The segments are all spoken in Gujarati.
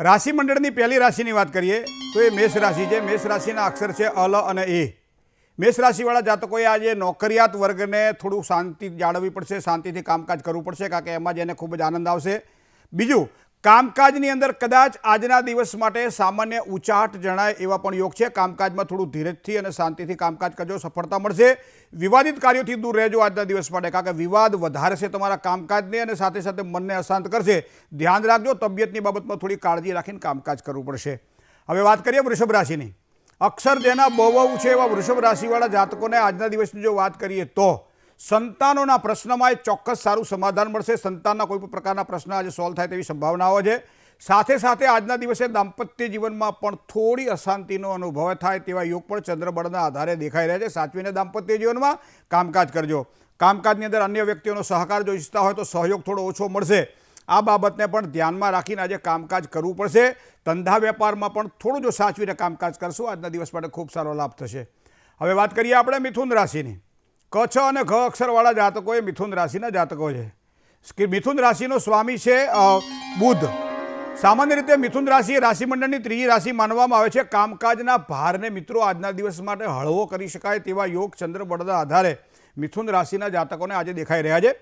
રાશિ મંડળની પહેલી રાશિની વાત કરીએ તો એ મેષ રાશિ છે। મેષ રાશિના અક્ષર છે અલ અને એ। મેષ રાશિવાળા જાતકોએ આજે નોકરિયાત વર્ગને થોડું શાંતિ જાળવવી પડશે, શાંતિથી કામકાજ કરવું પડશે, કારણ કે એમાં જ એને ખૂબ જ આનંદ આવશે। બીજું, કામકાજની અંદર કદાચ આજના દિવસ માટે સામાન્ય ઊંચાટ જણાય એવા પણ યોગ છે। કામકાજમાં થોડું ધીરજથી અને શાંતિથી કામકાજ કરજો, સફળતા મળશે। વિવાદિત કાર્યોથી દૂર રહેજો આજના દિવસ માટે, કારણ કે વિવાદ વધારશે તમારા કામકાજને અને સાથે સાથે મનને અશાંત કરશે। ધ્યાન રાખજો, તબિયતની બાબતમાં થોડી કાળજી રાખીને કામકાજ કરવું પડશે। હવે વાત કરીએ વૃષભ રાશિની। અક્ષર જેના બહુ છે એવા વૃષભ રાશિવાળા જાતકોને આજના દિવસની જો વાત કરીએ તો સંતાનોના પ્રશ્નમાં ચોક્કસ સારું સમાધાન મળશે। સંતાનના કોઈ પણ પ્રકારના પ્રશ્ન આજે સોલ્વ થાય તેવી સંભાવનાઓ છે। સાથે સાથે આજના દિવસે દાંપત્ય જીવનમાં પણ થોડી અશાંતિનો અનુભવ થાય તેવા યોગ પણ ચંદ્રબળના આધારે દેખાઈ રહ્યા છે। સાચવીને દાંપત્ય જીવનમાં કામકાજ કરજો। કામકાજની અંદર અન્ય વ્યક્તિઓનો સહકાર જો ઈચ્છતા હોય તો સહયોગ થોડો ઓછો મળશે। આ બાબતને પણ ધ્યાનમાં રાખીને આજે કામકાજ કરવું પડશે। ધંધા વેપારમાં પણ થોડું જો સાચવીને કામકાજ કરશું આજના દિવસ માટે ખૂબ સારો લાભ થશે। હવે વાત કરીએ આપણે મિથુન રાશિની। ક, છ અને ઘ અક્ષરવાળા જાતકો એ મિથુન રાશિના જાતકો છે। મિથુન રાશિનો સ્વામી છે બુધ। સામાન્ય રીતે મિથુન રાશિ એ રાશિમંડળની ત્રીજી રાશિ માનવામાં આવે છે। કામકાજના ભારને મિત્રો આજના દિવસ માટે હળવો કરી શકાય તેવા યોગ ચંદ્રબળના આધારે મિથુન રાશિના જાતકોને આજે દેખાઈ રહ્યા છે।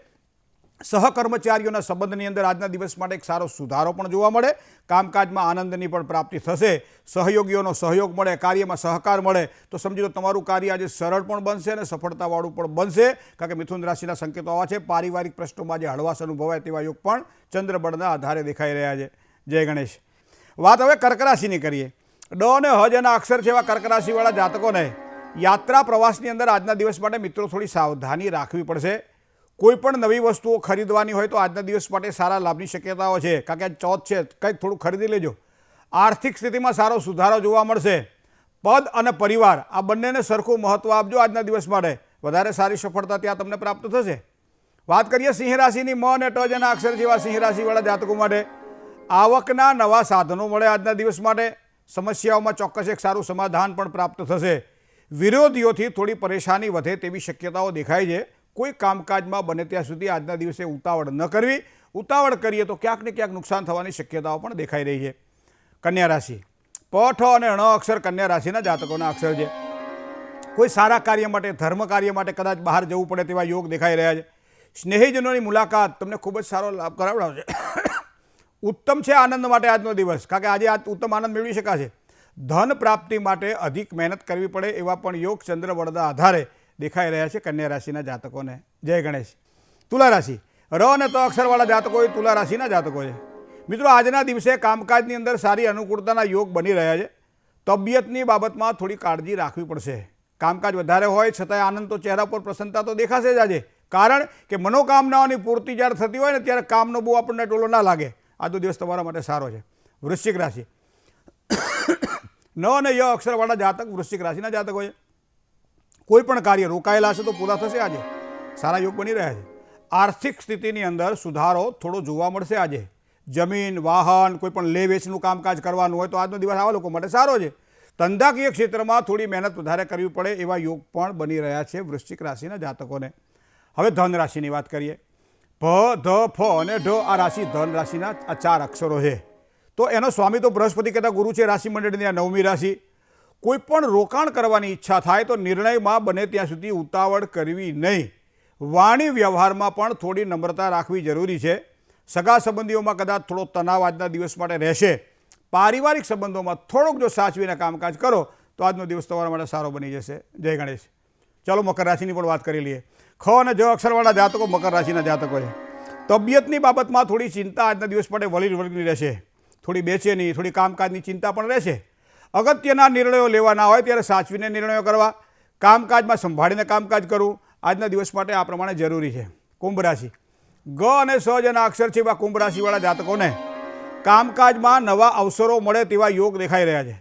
સહકર્મચારીઓના સંબંધની અંદર આજના દિવસ માટે એક સારો સુધારો પણ જોવા મળે। કામકાજમાં આનંદની પણ પ્રાપ્તિ થશે। સહયોગીઓનો સહયોગ મળે, કાર્યમાં સહકાર મળે તો સમજી લો તમારું કાર્ય આજે સરળ પણ બનશે અને સફળતાવાળું પણ બનશે, કારણ કે મિથુન રાશિના સંકેતો આવા છે। પારિવારિક પ્રશ્નોમાં આજે હળવાશ અનુભવાય તેવા યોગ પણ ચંદ્રબળના આધારે દેખાઈ રહ્યા છે। જય ગણેશ। વાત હવે કર્ક રાશિની કરીએ। ડ અને હ જેના અક્ષર છે એવા કર્ક રાશિવાળા જાતકોને યાત્રા પ્રવાસની અંદર આજના દિવસ માટે મિત્રો થોડી સાવધાની રાખવી પડશે। કોઈ પણ નવી વસ્તુઓ ખરીદવાની હોય તો આજના દિવસ માટે સારા લાભની શક્યતાઓ છે, કારણ કે આજ ચોથ છે, કંઈક થોડું ખરીદી લેજો। આર્થિક સ્થિતિમાં સારો સુધારો જોવા મળશે। પદ અને પરિવાર આ બંનેને સરખું મહત્વ આપજો આજના દિવસ માટે, વધારે સારી સફળતા ત્યાં તમને પ્રાપ્ત થશે। વાત કરીએ સિંહ રાશિની। મ અને ટ જેના અક્ષર જેવા સિંહ રાશિવાળા જાતકો માટે આવકના નવા સાધનો મળે આજના દિવસ માટે। સમસ્યાઓમાં ચોક્કસ એક સારું સમાધાન પણ પ્રાપ્ત થશે। વિરોધીઓથી થોડી પરેશાની વધે તેવી શક્યતાઓ દેખાય છે। કોઈ કામકાજમાં બને ત્યાં સુધી આજના દિવસે ઉતાવળ ન કરવી। ઉતાવળ કરીએ તો ક્યાંક ને ક્યાંક નુકસાન થવાની શક્યતાઓ પણ દેખાઈ રહી છે। કન્યા રાશિ। પ, ઠ અને ણ અક્ષર કન્યા રાશિના જાતકોના અક્ષર છે। કોઈ સારા કાર્ય માટે, ધર્મ કાર્ય માટે કદાચ બહાર જવું પડે તેવા યોગ દેખાઈ રહ્યા છે। સ્નેહીજનોની મુલાકાત તમને ખૂબ જ સારો લાભ કરાવડાવશે। ઉત્તમ છે આનંદ માટે આજનો દિવસ, કારણ કે આજે ઉત્તમ આનંદ મેળવી શકાશે। ધન પ્રાપ્તિ માટે અધિક મહેનત કરવી પડે એવા પણ યોગ ચંદ્રબળના આધારે દેખાઈ રહ્યા છે કન્યા રાશિના જાતકોને। જય ગણેશ। તુલા રાશિ। ર અને ત અક્ષરવાળા જાતકો એ તુલા રાશિના જાતકો છે। મિત્રો આજના દિવસે કામકાજની અંદર સારી અનુકૂળતાના યોગ બની રહ્યા છે। તબિયતની બાબતમાં થોડી કાળજી રાખવી પડશે। કામકાજ વધારે હોય છતાંય આનંદ તો ચહેરા પર, પ્રસન્નતા તો દેખાશે જ આજે, કારણ કે મનોકામનાઓની પૂર્તિ જ્યારે થતી હોય ને ત્યારે કામનો બહુ આપણને ટોલો ના લાગે। આજનો દિવસ તમારા માટે સારો છે। વૃશ્ચિક રાશિ। ન અને ય અક્ષરવાળા જાતક વૃશ્ચિક રાશિના જાતકો છે। કોઈ પણ કાર્ય રોકાયેલા હશે તો પૂરા થશે। આજે સારા યોગ બની રહ્યા છે। આર્થિક સ્થિતિની અંદર સુધારો થોડો જોવા મળશે। આજે જમીન, વાહન, કોઈ પણ લે વેચનું કામકાજ કરવાનું હોય તો આજનો દિવસ આવા લોકો માટે સારો છે। ધંધાકીય ક્ષેત્રમાં થોડી મહેનત વધારે કરવી પડે એવા યોગ પણ બની રહ્યા છે વૃશ્ચિક રાશિના જાતકોને। હવે ધન રાશિની વાત કરીએ। ભ, ધ, ફ અને ઢ આ રાશિ ધન રાશિના આ 4 અક્ષરો છે। તો એનો સ્વામી તો બૃહસ્પતિ કહેતા ગુરુ છે। રાશિ મંડળની આ 9મી રાશિ। કોઈ પણ રોકાણ કરવાની ઈચ્છા થાય તો નિર્ણયમાં બને ત્યાં સુધી ઉતાવળ કરવી નહીં। વાણી વ્યવહારમાં પણ થોડી નમ્રતા રાખવી જરૂરી છે। સગા સંબંધીઓમાં કદાચ થોડો તણાવ આજના દિવસ માટે રહેશે। પારિવારિક સંબંધોમાં થોડુંક જો સાચવીને કામકાજ કરો તો આજનો દિવસ તમારા માટે સારો બની જશે। જય ગણેશ। ચાલો મકર રાશિની પણ વાત કરી લઈએ। ખ અને જ અક્ષરવાળા જાતકો મકર રાશિના જાતકો છે। તબિયતની બાબતમાં થોડી ચિંતા આજના દિવસ માટે વળગી રહેશે। થોડી બેચેની, થોડી કામકાજની ચિંતા પણ રહેશે। અગત્યના નિર્ણયો લેવાના હોય ત્યારે સાચવીને નિર્ણયો કરવા। કામકાજમાં સંભાળીને કામકાજ કરવું આજના દિવસ માટે આ પ્રમાણે જરૂરી છે। કુંભ રાશિ। ગ અને સ જેના અક્ષર છે એવા કુંભ રાશિવાળા જાતકોને કામકાજમાં નવા અવસરો મળે તેવા યોગ દેખાઈ રહ્યા છે।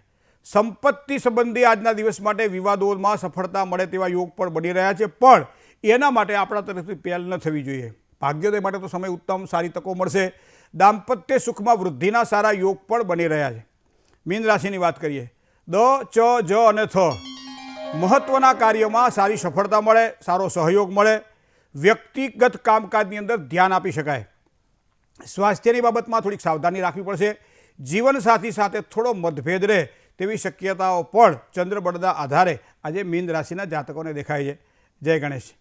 સંપત્તિ સંબંધી આજના દિવસ માટે વિવાદોમાં સફળતા મળે તેવા યોગ પણ બની રહ્યા છે, પણ એના માટે આપણા તરફથી પહેલ ન થવી જોઈએ। ભાગ્યોદય માટે તો સમય ઉત્તમ, સારી તકો મળશે। દાંપત્ય સુખમાં વૃદ્ધિના સારા યોગ પણ બની રહ્યા છે। મીન રાશિની વાત કરીએ। દ, ચ, જ અને થ મહત્વના કાર્યોમાં સારી સફળતા મળે, સારો સહયોગ મળે। વ્યક્તિગત કામકાજની અંદર ધ્યાન આપી શકાય। સ્વાસ્થ્યની બાબતમાં થોડીક સાવધાની રાખવી પડશે। જીવનસાથી સાથે થોડો મતભેદ રહે તેવી શક્યતાઓ પણ ચંદ્રબળના આધારે આજે મીન રાશિના જાતકોને દેખાય છે. જય ગણેશ.